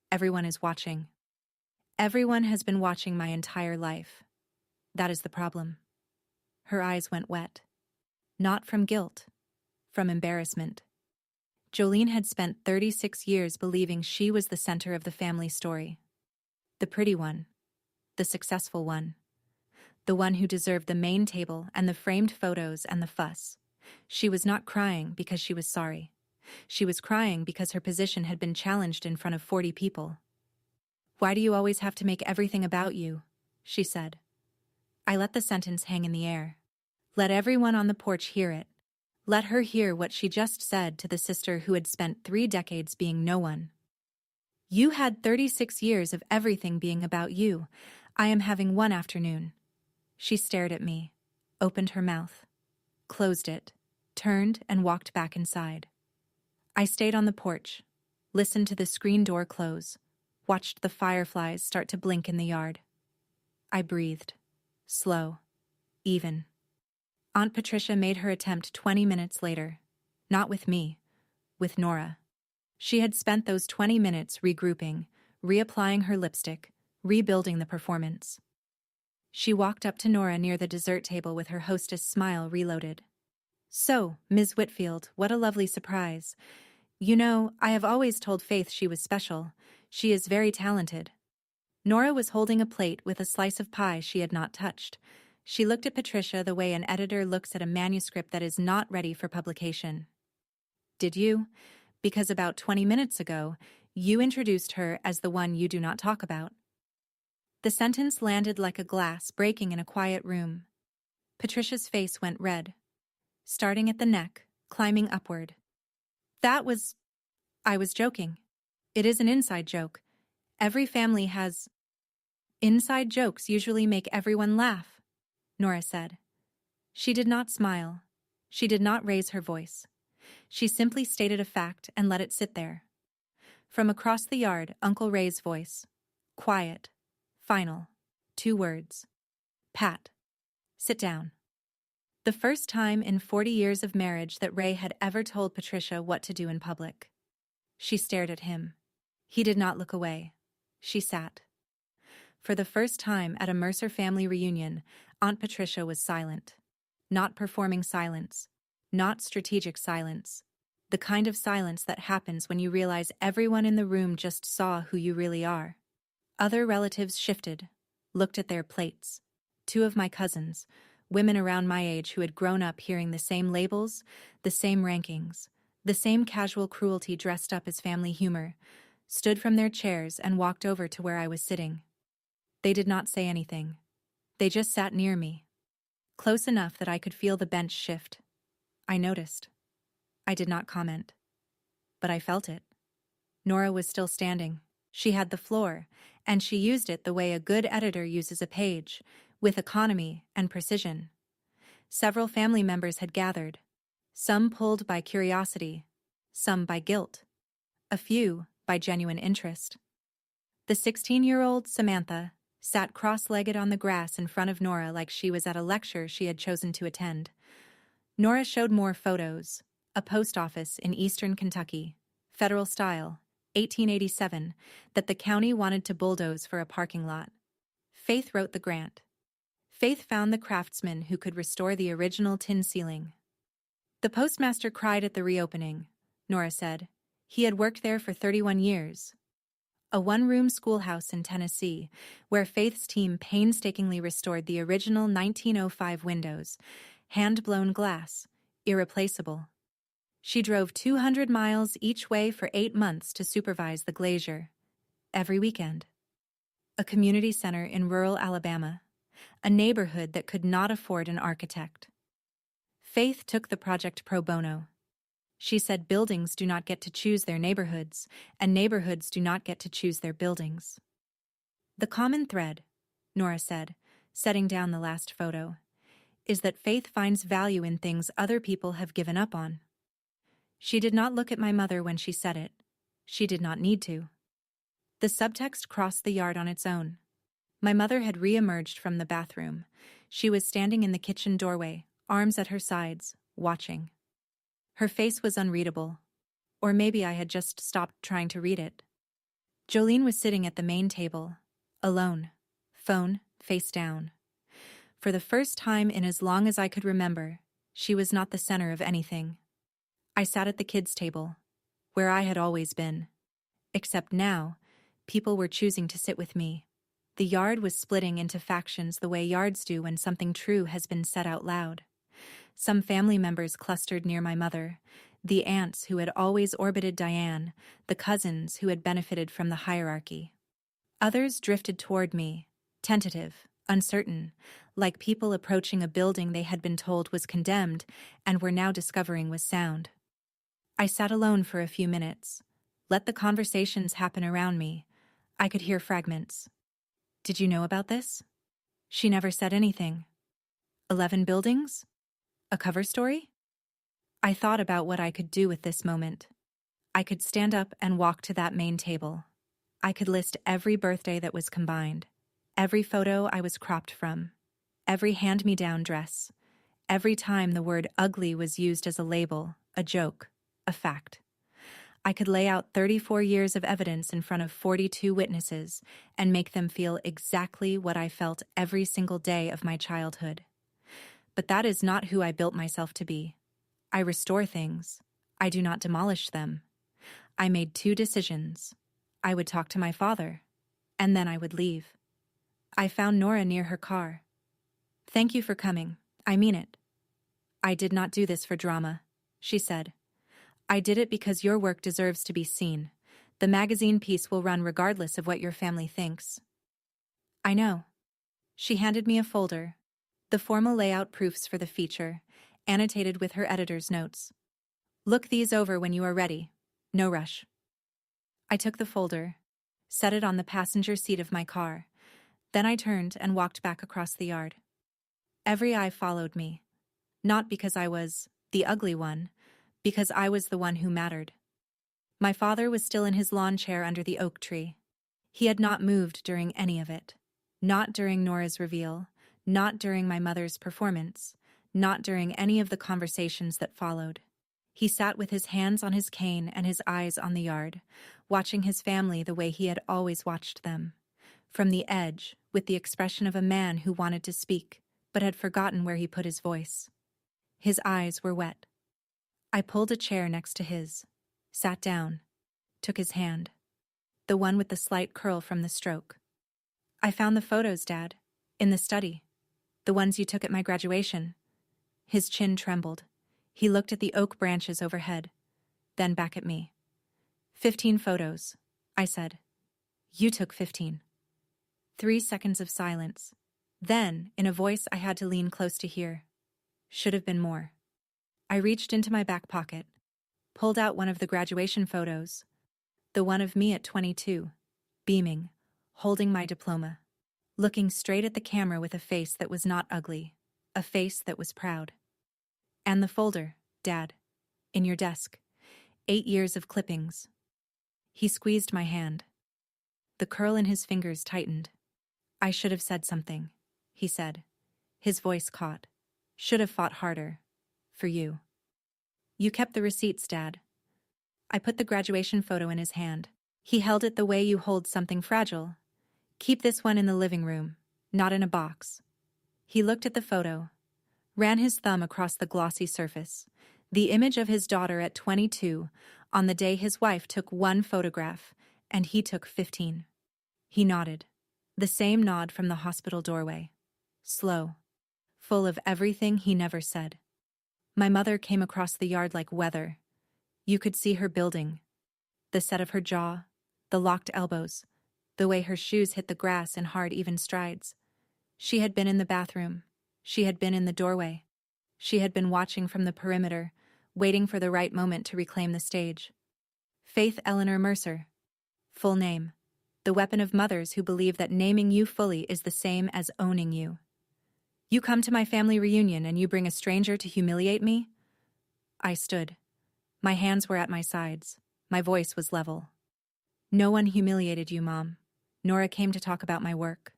Everyone is watching. Everyone has been watching my entire life. That is the problem. Her eyes went wet. Not from guilt, from embarrassment. Jolene had spent 36 years believing she was the center of the family story. The pretty one. The successful one. The one who deserved the main table and the framed photos and the fuss. She was not crying because she was sorry. She was crying because her position had been challenged in front of 40 people. "Why do you always have to make everything about you?" she said. I let the sentence hang in the air. Let everyone on the porch hear it. Let her hear what she just said to the sister who had spent 3 decades being no one. You had 36 years of everything being about you. I am having one afternoon. She stared at me, opened her mouth, closed it, turned and walked back inside. I stayed on the porch, listened to the screen door close, watched the fireflies start to blink in the yard. I breathed, slow, even. Aunt Patricia made her attempt 20 minutes later. Not with me, with Nora. She had spent those 20 minutes regrouping, reapplying her lipstick, rebuilding the performance. She walked up to Nora near the dessert table with her hostess smile reloaded. "So, Ms. Whitfield, what a lovely surprise. You know, I have always told Faith she was special. She is very talented." Nora was holding a plate with a slice of pie she had not touched. She looked at Patricia the way an editor looks at a manuscript that is not ready for publication. "Did you? Because about 20 minutes ago, you introduced her as the one you do not talk about." The sentence landed like a glass breaking in a quiet room. Patricia's face went red, starting at the neck, climbing upward. I was joking. It is an inside joke. Every family has... Inside jokes usually make everyone laugh, Nora said. She did not smile. She did not raise her voice. She simply stated a fact and let it sit there. From across the yard, Uncle Ray's voice. Quiet. Final. 2 words. "Pat. Sit down." The first time in 40 years of marriage that Ray had ever told Patricia what to do in public. She stared at him. He did not look away. She sat. For the first time at a Mercer family reunion, Aunt Patricia was silent. Not performing silence. Not strategic silence. The kind of silence that happens when you realize everyone in the room just saw who you really are. Other relatives shifted, looked at their plates. 2 of my cousins, women around my age who had grown up hearing the same labels, the same rankings, the same casual cruelty dressed up as family humor, stood from their chairs and walked over to where I was sitting. They did not say anything. They just sat near me, close enough that I could feel the bench shift. I noticed. I did not comment. But I felt it. Nora was still standing. She had the floor, and she used it the way a good editor uses a page, with economy and precision. Several family members had gathered, some pulled by curiosity, some by guilt, a few by genuine interest. The 16-year-old Samantha sat cross-legged on the grass in front of Nora like she was at a lecture she had chosen to attend. Nora showed more photos. A post office in eastern Kentucky, federal style, 1887, that the county wanted to bulldoze for a parking lot. Faith wrote the grant. Faith found the craftsman who could restore the original tin ceiling. The postmaster cried at the reopening, Nora said. He had worked there for 31 years. A 1-room schoolhouse in Tennessee, where Faith's team painstakingly restored the original 1905 windows, hand-blown glass, irreplaceable. She drove 200 miles each way for 8 months to supervise the glazier. Every weekend. A community center in rural Alabama. A neighborhood that could not afford an architect. Faith took the project pro bono. She said buildings do not get to choose their neighborhoods, and neighborhoods do not get to choose their buildings. The common thread, Nora said, setting down the last photo, is that Faith finds value in things other people have given up on. She did not look at my mother when she said it. She did not need to. The subtext crossed the yard on its own. My mother had re-emerged from the bathroom. She was standing in the kitchen doorway, arms at her sides, watching. Her face was unreadable. Or maybe I had just stopped trying to read it. Jolene was sitting at the main table, alone, phone face down. For the first time in as long as I could remember, she was not the center of anything. I sat at the kids' table, where I had always been. Except now, people were choosing to sit with me. The yard was splitting into factions the way yards do when something true has been said out loud. Some family members clustered near my mother, the aunts who had always orbited Diane, the cousins who had benefited from the hierarchy. Others drifted toward me, tentative, uncertain, like people approaching a building they had been told was condemned and were now discovering was sound. I sat alone for a few minutes, let the conversations happen around me. I could hear fragments. Did you know about this? She never said anything. 11 buildings? A cover story? I thought about what I could do with this moment. I could stand up and walk to that main table. I could list every birthday that was combined, every photo I was cropped from, every hand-me-down dress, every time the word ugly was used as a label, a joke, a fact. I could lay out 34 years of evidence in front of 42 witnesses and make them feel exactly what I felt every single day of my childhood. But that is not who I built myself to be. I restore things. I do not demolish them. I made 2 decisions. I would talk to my father, and then I would leave. I found Nora near her car. "Thank you for coming. I mean it." "I did not do this for drama," she said. "I did it because your work deserves to be seen. The magazine piece will run regardless of what your family thinks." "I know." She handed me a folder, the formal layout proofs for the feature, annotated with her editor's notes. "Look these over when you are ready. No rush." I took the folder, set it on the passenger seat of my car. Then I turned and walked back across the yard. Every eye followed me, not because I was the ugly one, because I was the one who mattered. My father was still in his lawn chair under the oak tree. He had not moved during any of it. Not during Nora's reveal, not during my mother's performance, not during any of the conversations that followed. He sat with his hands on his cane and his eyes on the yard, watching his family the way he had always watched them. From the edge, with the expression of a man who wanted to speak, but had forgotten where he put his voice. His eyes were wet. I pulled a chair next to his, sat down, took his hand, the one with the slight curl from the stroke. "I found the photos, Dad, in the study, the ones you took at my graduation." His chin trembled. He looked at the oak branches overhead, then back at me. 15 photos, I said. "You took 15. 3 seconds of silence. Then, in a voice I had to lean close to hear, "Should have been more." I reached into my back pocket, pulled out one of the graduation photos, the one of me at 22, beaming, holding my diploma, looking straight at the camera with a face that was not ugly, a face that was proud. "And the folder, Dad, in your desk. 8 years of clippings." He squeezed my hand. The curl in his fingers tightened. "I should have said something," he said. His voice caught. "Should have fought harder. For you." "You kept the receipts, Dad." I put the graduation photo in his hand. He held it the way you hold something fragile. "Keep this one in the living room, not in a box." He looked at the photo, ran his thumb across the glossy surface, the image of his daughter at 22, on the day his wife took 1 photograph, and he took 15. He nodded, the same nod from the hospital doorway. Slow, full of everything he never said. My mother came across the yard like weather. You could see her building. The set of her jaw, the locked elbows, the way her shoes hit the grass in hard, even strides. She had been in the bathroom. She had been in the doorway. She had been watching from the perimeter, waiting for the right moment to reclaim the stage. Faith Eleanor Mercer. Full name. The weapon of mothers who believe that naming you fully is the same as owning you. You come to my family reunion and you bring a stranger to humiliate me? I stood. My hands were at my sides. My voice was level. No one humiliated you, Mom. Nora came to talk about my work.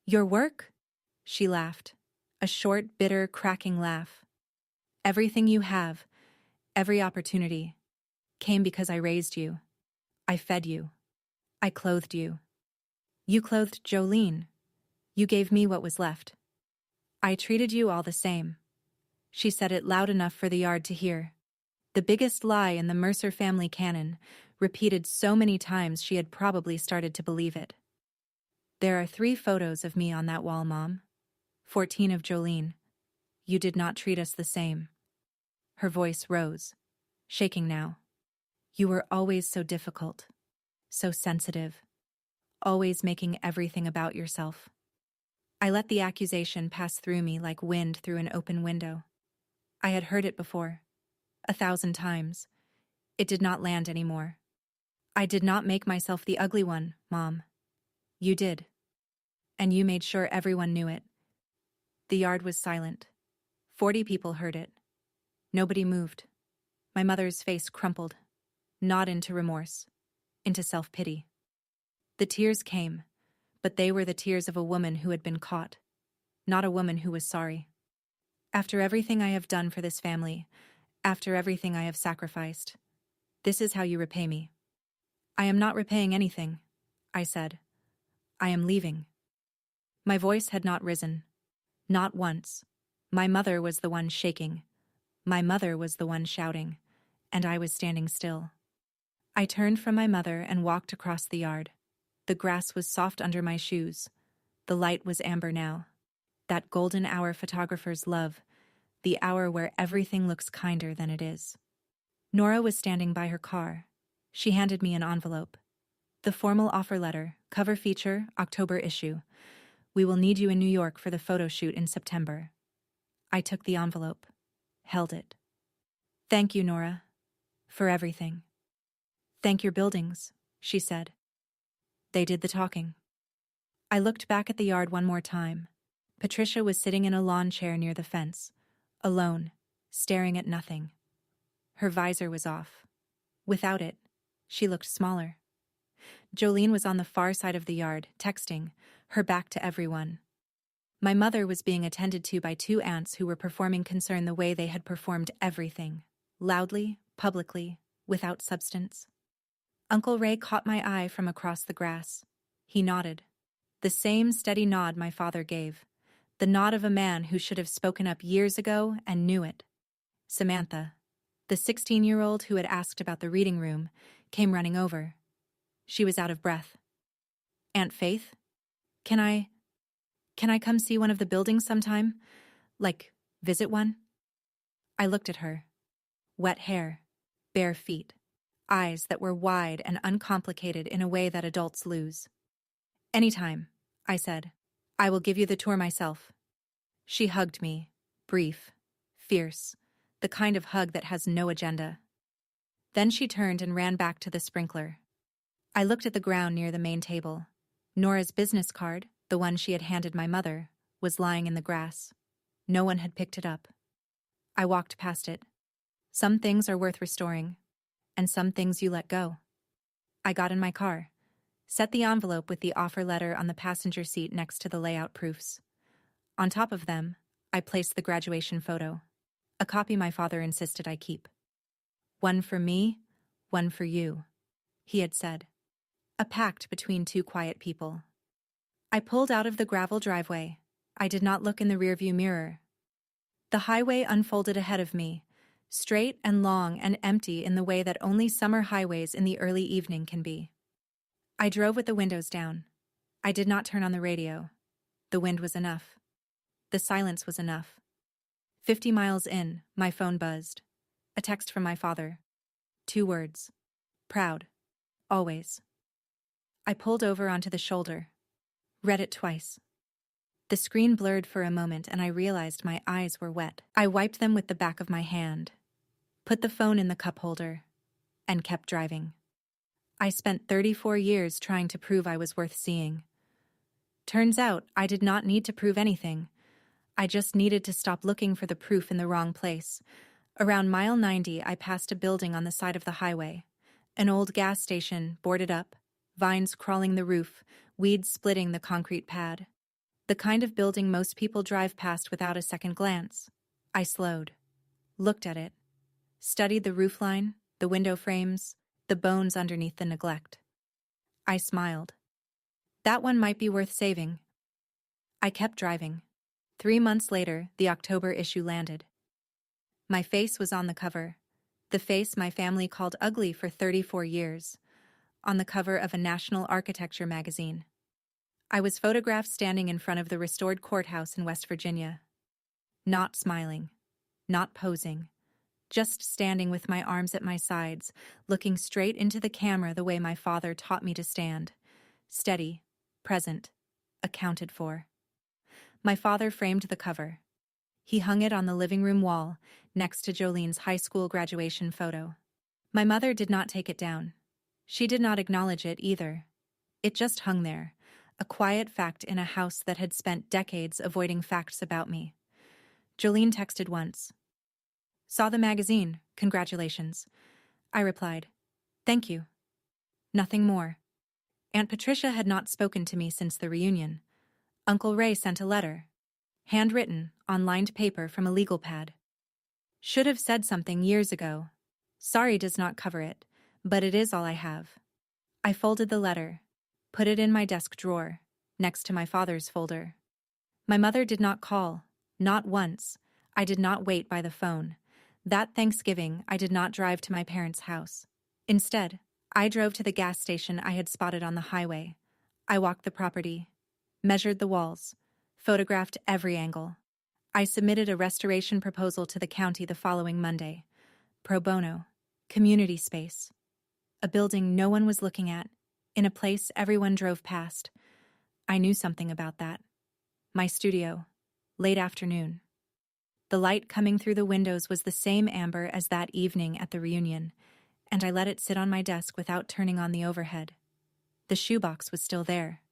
Your work? She laughed. A short, bitter, cracking laugh. Everything you have, every opportunity, came because I raised you. I fed you. I clothed you. You clothed Jolene. You gave me what was left. I treated you all the same. She said it loud enough for the yard to hear. The biggest lie in the Mercer family canon, repeated so many times she had probably started to believe it. There are 3 photos of me on that wall, Mom. 14 of Jolene. You did not treat us the same. Her voice rose, shaking now. You were always so difficult, so sensitive, always making everything about yourself. I let the accusation pass through me like wind through an open window. I had heard it before, 1,000 times. It did not land anymore. I did not make myself the ugly one, Mom. You did. And you made sure everyone knew it. The yard was silent. 40 people heard it. Nobody moved. My mother's face crumpled, not into remorse, into self-pity. The tears came, but they were the tears of a woman who had been caught, not a woman who was sorry. After everything I have done for this family, after everything I have sacrificed, this is how you repay me. I am not repaying anything, I said. I am leaving. My voice had not risen. Not once. My mother was the one shaking. My mother was the one shouting, and I was standing still. I turned from my mother and walked across the yard. The grass was soft under my shoes. The light was amber now. That golden hour photographers love, the hour where everything looks kinder than it is. Nora was standing by her car. She handed me an envelope. The formal offer letter, cover feature, October issue. We will need you in New York for the photo shoot in September. I took the envelope, held it. Thank you, Nora, for everything. Thank your buildings, she said. They did the talking. I looked back at the yard one more time. Patricia was sitting in a lawn chair near the fence, alone, staring at nothing. Her visor was off. Without it, she looked smaller. Jolene was on the far side of the yard, texting, her back to everyone. My mother was being attended to by 2 aunts who were performing concern the way they had performed everything, loudly, publicly, without substance. Uncle Ray caught my eye from across the grass. He nodded. The same steady nod my father gave. The nod of a man who should have spoken up years ago and knew it. Samantha, the 16-year-old who had asked about the reading room, came running over. She was out of breath. Aunt Faith? Can I come see one of the buildings sometime? Like, visit one? I looked at her. Wet hair, bare feet, eyes that were wide and uncomplicated in a way that adults lose. Anytime, I said. I will give you the tour myself. She hugged me, brief, fierce, the kind of hug that has no agenda. Then she turned and ran back to the sprinkler. I looked at the ground near the main table. Nora's business card, the one she had handed my mother, was lying in the grass. No one had picked it up. I walked past it. Some things are worth restoring, and some things you let go. I got in my car, set the envelope with the offer letter on the passenger seat next to the layout proofs. On top of them, I placed the graduation photo, a copy my father insisted I keep. One for me, one for you, he had said. A pact between 2 quiet people. I pulled out of the gravel driveway. I did not look in the rearview mirror. The highway unfolded ahead of me, straight and long and empty in the way that only summer highways in the early evening can be. I drove with the windows down. I did not turn on the radio. The wind was enough. The silence was enough. 50 miles in, my phone buzzed. A text from my father. 2 words. Proud. Always. I pulled over onto the shoulder. Read it twice. The screen blurred for a moment and I realized my eyes were wet. I wiped them with the back of my hand, put the phone in the cup holder, and kept driving. I spent 34 years trying to prove I was worth seeing. Turns out I did not need to prove anything. I just needed to stop looking for the proof in the wrong place. Around mile 90, I passed a building on the side of the highway. An old gas station, boarded up, vines crawling the roof, weeds splitting the concrete pad. The kind of building most people drive past without a second glance. I slowed, looked at it, studied the roofline, the window frames, the bones underneath the neglect. I smiled. That one might be worth saving. I kept driving. 3 months later, the October issue landed. My face was on the cover, the face my family called ugly for 34 years, on the cover of a national architecture magazine. I was photographed standing in front of the restored courthouse in West Virginia. Not smiling, not posing, just standing with my arms at my sides, looking straight into the camera the way my father taught me to stand. Steady, present, accounted for. My father framed the cover. He hung it on the living room wall, next to Jolene's high school graduation photo. My mother did not take it down. She did not acknowledge it either. It just hung there, a quiet fact in a house that had spent decades avoiding facts about me. Jolene texted once. "Saw the magazine, congratulations." I replied, "Thank you." Nothing more. Aunt Patricia had not spoken to me since the reunion. Uncle Ray sent a letter, handwritten, on lined paper from a legal pad. Should have said something years ago. Sorry does not cover it, but it is all I have. I folded the letter, put it in my desk drawer, next to my father's folder. My mother did not call, not once. I did not wait by the phone. That Thanksgiving, I did not drive to my parents' house. Instead, I drove to the gas station I had spotted on the highway. I walked the property, measured the walls, photographed every angle. I submitted a restoration proposal to the county the following Monday. Pro bono, community space. A building no one was looking at, in a place everyone drove past. I knew something about that. My studio, late afternoon. The light coming through the windows was the same amber as that evening at the reunion, and I let it sit on my desk without turning on the overhead. The shoebox was still there.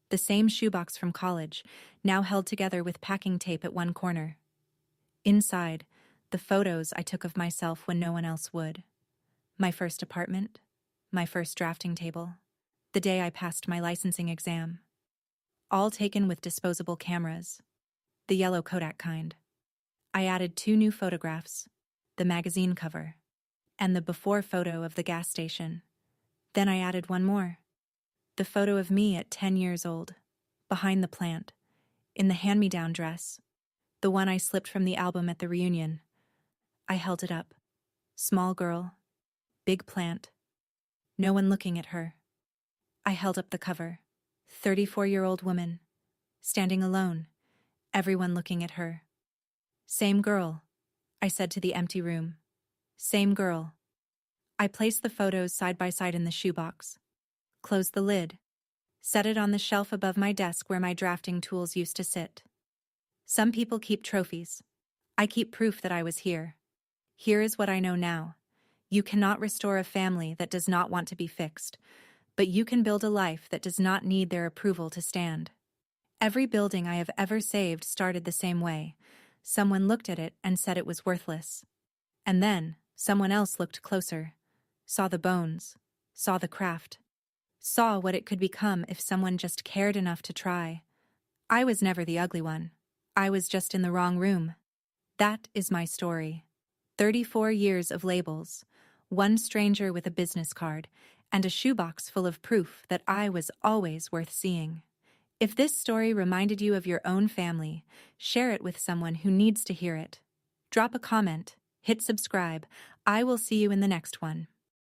The same shoebox from college, now held together with packing tape at one corner. Inside, the photos I took of myself when no one else would. My first apartment, my first drafting table, the day I passed my licensing exam. All taken with disposable cameras, the yellow Kodak kind. I added 2 new photographs, the magazine cover, and the before photo of the gas station. Then I added one more. The photo of me at 10 years old, behind the plant, in the hand-me-down dress, the one I slipped from the album at the reunion. I held it up. Small girl, big plant, no one looking at her. I held up the cover. 34-year-old woman, standing alone, everyone looking at her. "Same girl," I said to the empty room. "Same girl." I placed the photos side by side in the shoebox, closed the lid, set it on the shelf above my desk where my drafting tools used to sit. Some people keep trophies. I keep proof that I was here. Here is what I know now. You cannot restore a family that does not want to be fixed, but you can build a life that does not need their approval to stand. Every building I have ever saved started the same way. Someone looked at it and said it was worthless. And then, someone else looked closer, saw the bones, saw the craft, saw what it could become if someone just cared enough to try. I was never the ugly one. I was just in the wrong room. That is my story. 34 years of labels, one stranger with a business card, and a shoebox full of proof that I was always worth seeing. If this story reminded you of your own family, share it with someone who needs to hear it. Drop a comment, hit subscribe. I will see you in the next one.